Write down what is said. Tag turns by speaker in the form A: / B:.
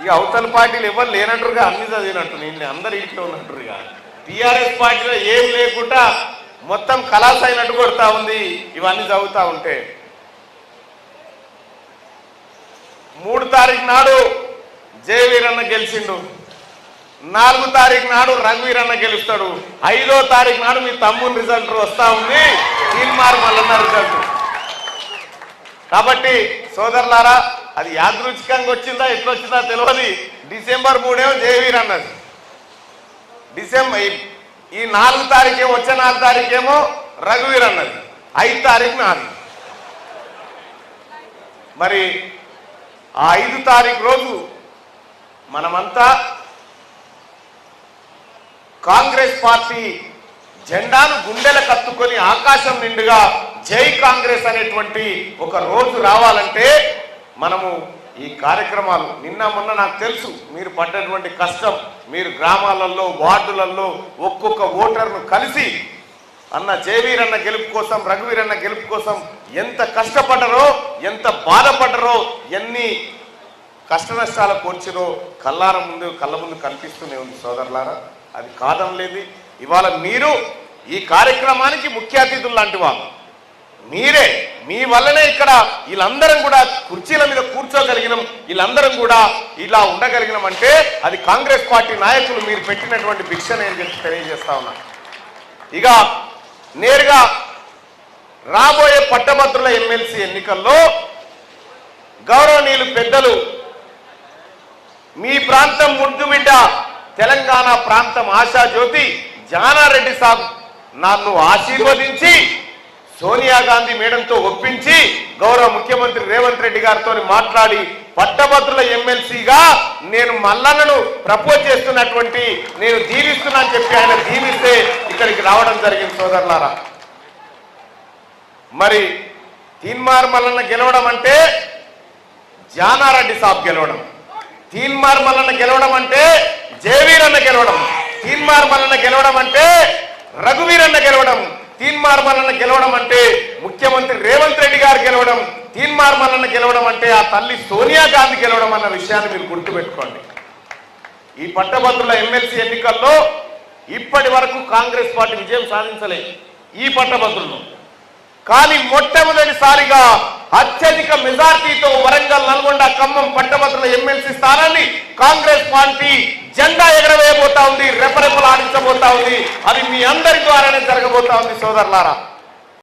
A: ఇక అవతల పార్టీలు ఎవరు లేనట్టుగా అన్ని చదివినట్టు నేను అందరు ఇంట్లో ఉన్నట్టుగా టీఆర్ఎస్ పార్టీలో ఏం లేకుండా మొత్తం కలాస అయినట్టు కొడతా ఉంది ఇవన్నీ చదువుతా ఉంటే 3 తారీఖు నాడు జయవీరన్న గెలిచిండు 4 తారీఖు నాడు రఘువీరన్న గెలుస్తాడు 5వ తారీఖు నాడు మీ తమ్ముని రిజల్ట్ వస్తా ఉంది తీన్మార్ మల్లన్న రిజల్ట్ కాబట్టి సోదరులారా అది యాదృచ్ఛికంగా వచ్చిందా ఎట్లా వచ్చిందా తెలియదు డిసెంబర్ 3 జయవీరన్నది డిసెంబర్ ఈ 4 తారీఖు వచ్చే 4 తారీఖేమో రఘువీరన్నది 5 తారీఖు నాది మరి ఆ 5 తారీఖు రోజు మనమంతా కాంగ్రెస్ పార్టీ జెండాను గుండెల కత్తుకొని ఆకాశం నిండుగా జై కాంగ్రెస్ అనేటువంటి ఒక రోజు రావాలంటే మనము ఈ కార్యక్రమాలు నిన్న మొన్న నాకు తెలుసు మీరు పడ్డటువంటి కష్టం మీరు గ్రామాలలో వార్డులలో ఒక్కొక్క ఓటర్ను కలిసి అన్న జయవీరన్న గెలుపు కోసం రఘువీరన్న గెలుపు కోసం ఎంత కష్టపడ్డారో ఎంత బాధపడ్డారో ఎన్ని కష్ట నష్టాలు కోర్చిరో కళ్ళ ముందు కనిపిస్తూనే ఉంది సోదరులారా అది కాదనలేదు ఇవాళ మీరు ఈ కార్యక్రమానికి ముఖ్య అతిథులు లాంటి వాళ్ళు మీరే మీ వల్లనే ఇక్కడ వీళ్ళందరం కూడా కుర్చీల మీద కూర్చోగలిగినాం వీళ్ళందరం కూడా ఇలా ఉండగలిగినాం అంటే అది కాంగ్రెస్ పార్టీ నాయకులు మీరు పెట్టినటువంటి భిక్ష నేను తెలియజేస్తా ఉన్నా ఇక నేరుగా రాబోయే పట్టభద్రుల ఎమ్మెల్సీ ఎన్నికల్లో గౌరవనీయులు పెద్దలు మీ ప్రాంతం ముద్దుబిడ్డ తెలంగాణ ప్రాంతం ఆశాజ్యోతి జానారెడ్డి సాబ్ నన్ను ఆశీర్వదించి సోనియా గాంధీ మేడంతో ఒప్పించి గౌరవ ముఖ్యమంత్రి రేవంత్ రెడ్డి గారితో మాట్లాడి పట్టభద్రుల ఎమ్మెల్సీగా నేను మల్లన్నను ప్రపోజ్ చేస్తున్నటువంటి నేను దీవిస్తున్నా అని చెప్పి ఆయన దీవిస్తే ఇక్కడికి రావడం జరిగింది సోదరులారా మరి తీన్మార్ మల్లన్న గెలవడం అంటే జానారెడ్డి సాబ్ గెలవడం తీన్మార్ మల్లన్న గెలవడం అంటే జయవీరన్న గెలవడం తీన్మార్ మల్లన్న గెలవడం అంటే రఘువీరన్న గెలవడం తీన్మార్ మల్లన్న గెలవడం అంటే ముఖ్యమంత్రి రేవంత్ రెడ్డి గారు గెలవడం తీన్మార్ మల్లన్న గెలవడం అంటే ఆ తల్లి సోనియా గాంధీ గెలవడం అన్న విషయాన్ని మీరు గుర్తుపెట్టుకోండి ఈ పట్టభద్రుల ఎమ్మెల్సీ ఎన్నికల్లో ఇప్పటి వరకు కాంగ్రెస్ పార్టీ విజయం సాధించలేదు ఈ పట్టభద్రులు కానీ మొట్టమొదటిసారిగా అత్యధిక మెజార్టీతో వరంగల్ నల్గొండ ఖమ్మం పట్టభద్రుల ఎమ్మెల్సీ స్థానాన్ని కాంగ్రెస్ పార్టీ జెండా ఎగరవేయబోతా ఉంది రెపరెపలు ఆడించబోతా ఉంది అది మీ అందరి ద్వారానే జరగబోతా ఉంది సోదరులారా